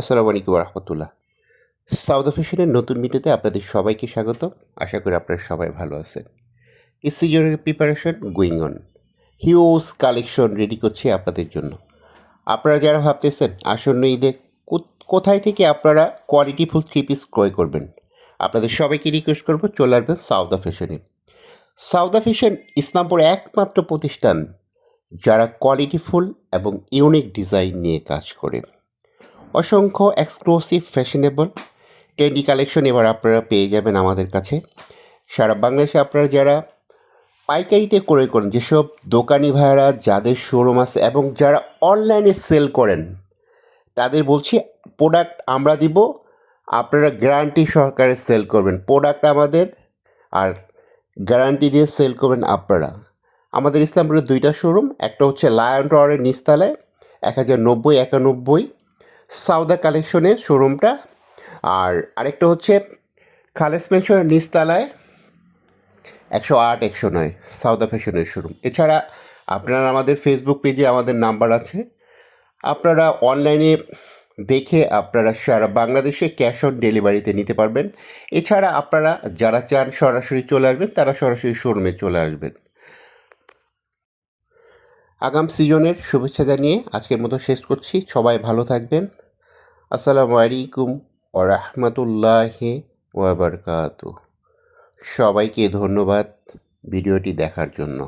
আসসালামু আলাইকুম রহমতুল্লাহ। সাউথ ফ্যাশনের নতুন ভিডিওতে আপনাদের সবাইকে স্বাগত। আশা করি আপনারা সবাই ভালো আছেন। এই সিজনের preparation going on. Huge collection ready করছি আপনাদের জন্য। আপনারা যারা ভাবতেছেন আসন্ন ঈদে কোথায় থেকে আপনারা কোয়ালিটিফুল থ্রি পিস ক্রয় করবেন, আপনাদের সবাইকে রিকোয়েস্ট করবো চলে আসবেন সাউথ ফ্যাশনে। সাউথ ফ্যাশন ইসলামপুর একমাত্র প্রতিষ্ঠান যারা কোয়ালিটিফুল এবং ইউনিক ডিজাইন নিয়ে কাজ করে। অসংখ্য এক্সক্লুসিভ ফ্যাশনেবল ট্রেন্ডি কালেকশন এবার আপনারা পেয়ে যাবেন আমাদের কাছে। সারা বাংলাদেশে আপনারা যারা পাইকারিতে ক্রয় করেন, যেসব দোকানি ভাইয়েরা যাদের শোরুম আছে এবং যারা অনলাইনে সেল করেন, তাদের বলছি প্রোডাক্ট আমরা দিব, আপনারা গ্যারান্টি সহকারে সেল করবেন। প্রোডাক্ট আমাদের, আর গ্যারান্টি দিয়ে সেল করবেন আপনারা। আমাদের ইসলামপুরের দুইটা শোরুম, একটা হচ্ছে লায়ন টাওয়ারের নিচতলায় 1090-91 সাউদা কালেকশনের শোরুমটা, আর আরেকটা হচ্ছে খালেস মেনশনের নিচতলায় 108-109 সাউদা ফ্যাশনের শোরুম। এছাড়া আপনারা আমাদের ফেসবুক পেজে আমাদের নাম্বার আছে, আপনারা অনলাইনে দেখে আপনারা সারা বাংলাদেশে ক্যাশ অন ডেলিভারিতে নিতে পারবেন। এছাড়া আপনারা যারা চান সরাসরি চলে আসবেন, তারা সরাসরি শোরুমে চলে আসবেন। আগাম সিজনের শুভেচ্ছা জানিয়ে আজকের মতো শেষ করছি। সবাই ভালো থাকবেন। আসসালামু আলাইকুম ওয়া রাহমাতুল্লাহি ওয়া বারাকাতুহু। সবাইকে ধন্যবাদ ভিডিওটি দেখার জন্য।